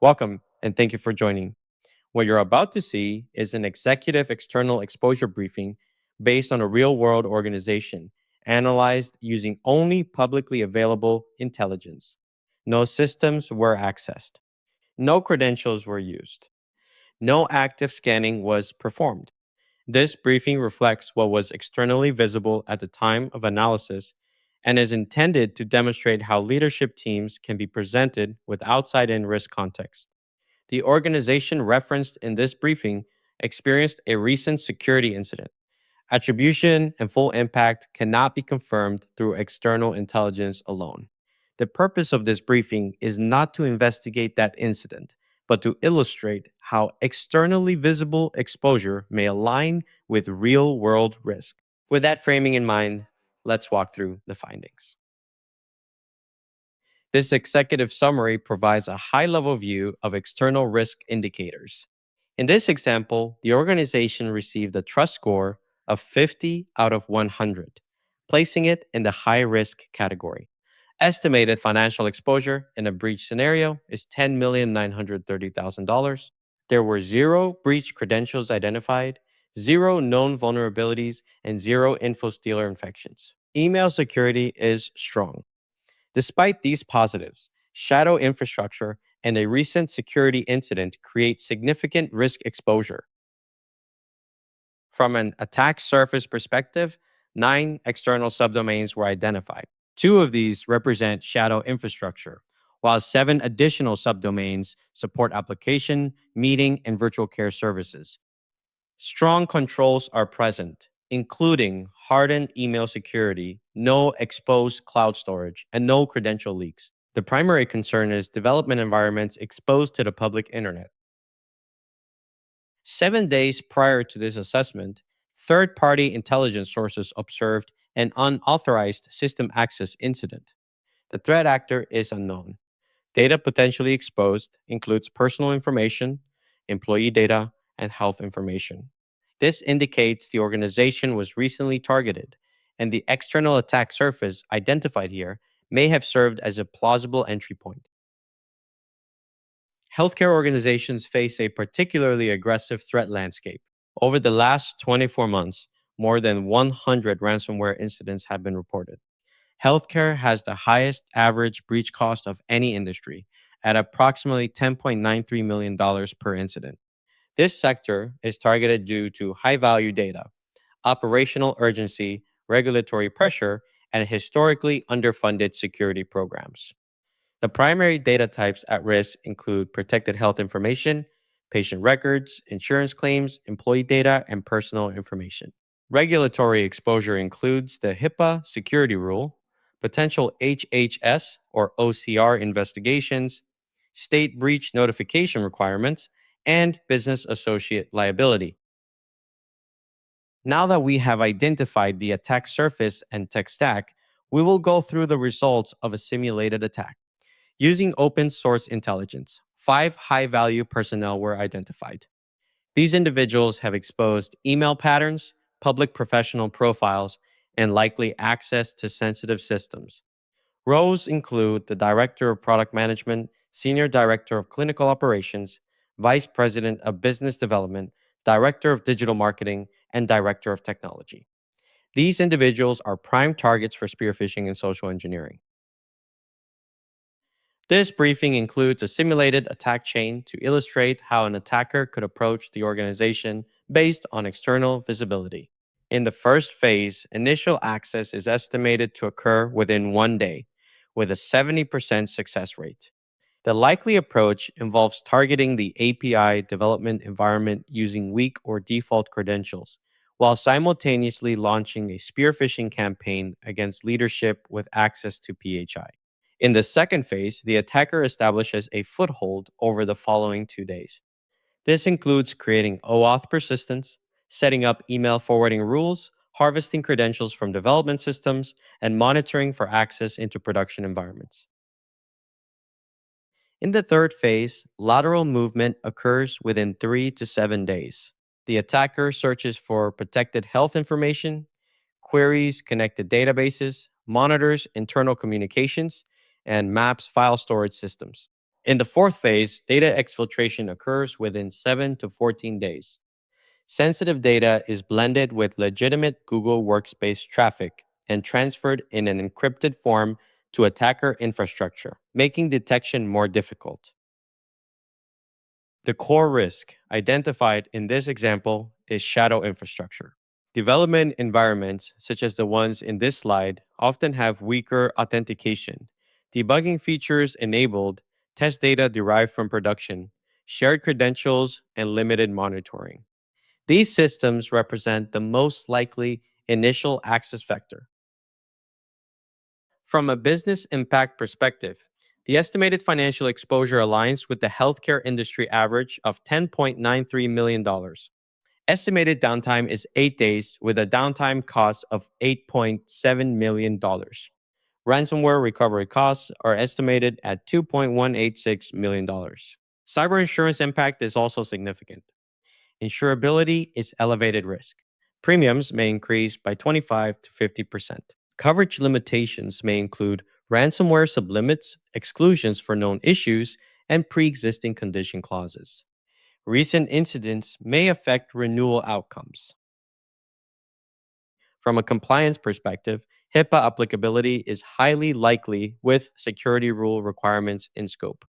Welcome and thank you for joining. What you're about to see is an executive external exposure briefing based on a real world organization analyzed using only publicly available intelligence. No systems were accessed, no credentials were used, no active scanning was performed. This briefing reflects what was externally visible at the time of analysis and is intended to demonstrate how leadership teams can be presented with outside in risk context. The organization referenced in this briefing experienced a recent security incident. Attribution and full impact cannot be confirmed through external intelligence alone. The purpose of this briefing is not to investigate that incident, but to illustrate how externally visible exposure may align with real world risk. With that framing in mind, let's walk through the findings. This executive summary provides a high level view of external risk indicators. In this example, the organization received a trust score of 50 out of 100, placing it in the high risk category. Estimated financial exposure in a breach scenario is $10,930,000. There were zero breach credentials identified, zero known vulnerabilities, and zero info stealer infections. Email security is strong. Despite these positives, shadow infrastructure and a recent security incident create significant risk exposure. From an attack surface perspective, 9 external subdomains were identified. 2 of these represent shadow infrastructure, while 7 additional subdomains support application, meeting, and virtual care services. Strong controls are present, including hardened email security, no exposed cloud storage, and no credential leaks. The primary concern is development environments exposed to the public internet. 7 days prior to this assessment, third party intelligence sources observed an unauthorized system access incident. The threat actor is unknown. Data potentially exposed includes personal information, employee data, and health information. This indicates the organization was recently targeted, and the external attack surface identified here may have served as a plausible entry point. Healthcare organizations face a particularly aggressive threat landscape. Over the last 24 months, more than 100 ransomware incidents have been reported. Healthcare has the highest average breach cost of any industry at approximately $10.93 million per incident. This sector is targeted due to high value data, operational urgency, regulatory pressure, and historically underfunded security programs. The primary data types at risk include protected health information, patient records, insurance claims, employee data, and personal information. Regulatory exposure includes the HIPAA security rule, potential HHS or OCR investigations, state breach notification requirements, and business associate liability. Now that we have identified the attack surface and tech stack, we will go through the results of a simulated attack. Using open source intelligence, 5 high value personnel were identified. These individuals have exposed email patterns, public professional profiles, and likely access to sensitive systems. Roles include the Director of Product Management, Senior Director of Clinical Operations, Vice President of Business Development, Director of Digital Marketing, and Director of Technology. These individuals are prime targets for spear phishing and social engineering. This briefing includes a simulated attack chain to illustrate how an attacker could approach the organization based on external visibility. In the first phase, initial access is estimated to occur within 1 day, with a 70% success rate. The likely approach involves targeting the API development environment using weak or default credentials, while simultaneously launching a spear phishing campaign against leadership with access to PHI. In the second phase, the attacker establishes a foothold over the following 2 days. This includes creating OAuth persistence, setting up email forwarding rules, harvesting credentials from development systems, and monitoring for access into production environments. In the third phase, lateral movement occurs within 3 to 7 days. The attacker searches for protected health information, queries connected databases, monitors internal communications, and maps file storage systems. In the fourth phase, data exfiltration occurs within 7 to 14 days. Sensitive data is blended with legitimate Google Workspace traffic and transferred in an encrypted form to attacker infrastructure, making detection more difficult. The core risk identified in this example is shadow infrastructure. Development environments, such as the ones in this slide, often have weaker authentication, debugging features enabled, test data derived from production, shared credentials, and limited monitoring. These systems represent the most likely initial access vector. From a business impact perspective, the estimated financial exposure aligns with the healthcare industry average of $10.93 million. Estimated downtime is 8 days with a downtime cost of $8.7 million. Ransomware recovery costs are estimated at $2.186 million. Cyber insurance impact is also significant. Insurability is elevated risk. Premiums may increase by 25 to 50%. Coverage limitations may include ransomware sublimits, exclusions for known issues, and pre existing condition clauses. Recent incidents may affect renewal outcomes. From a compliance perspective, HIPAA applicability is highly likely with security rule requirements in scope.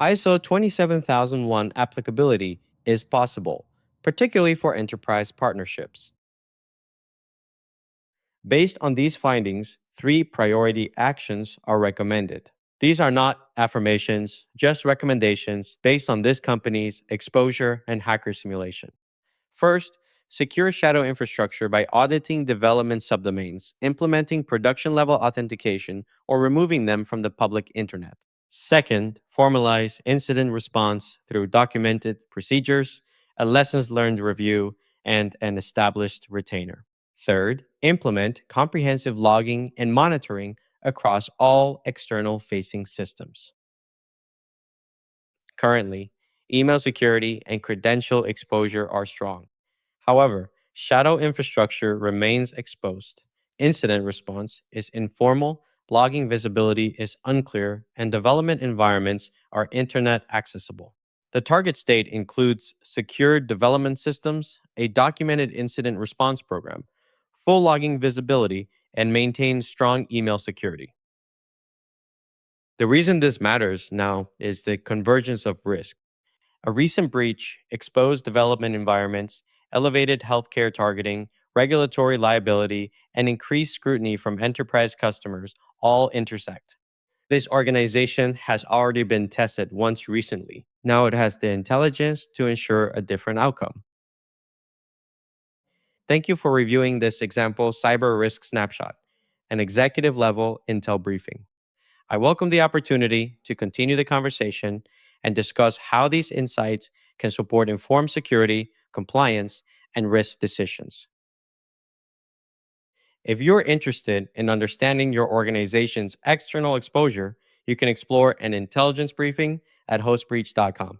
ISO 27001 applicability is possible, particularly for enterprise partnerships. Based on these findings, 3 priority actions are recommended. These are not affirmations, just recommendations based on this company's exposure and hacker simulation. First, secure shadow infrastructure by auditing development subdomains, implementing production level authentication, or removing them from the public internet. Second, formalize incident response through documented procedures, a lessons learned review, and an established retainer. Third, implement comprehensive logging and monitoring across all external facing systems. Currently, email security and credential exposure are strong. However, shadow infrastructure remains exposed. Incident response is informal, logging visibility is unclear, and development environments are internet accessible. The target state includes secured development systems, a documented incident response program, full logging visibility, and maintains strong email security. The reason this matters now is the convergence of risk. A recent breach exposed development environments, elevated healthcare targeting, regulatory liability, and increased scrutiny from enterprise customers all intersect. This organization has already been tested once recently. Now it has the intelligence to ensure a different outcome. Thank you for reviewing this example cyber risk snapshot, an executive level intel briefing. I welcome the opportunity to continue the conversation and discuss how these insights can support informed security, compliance, and risk decisions. If you're interested in understanding your organization's external exposure, you can explore an intelligence briefing at hostbreach.com.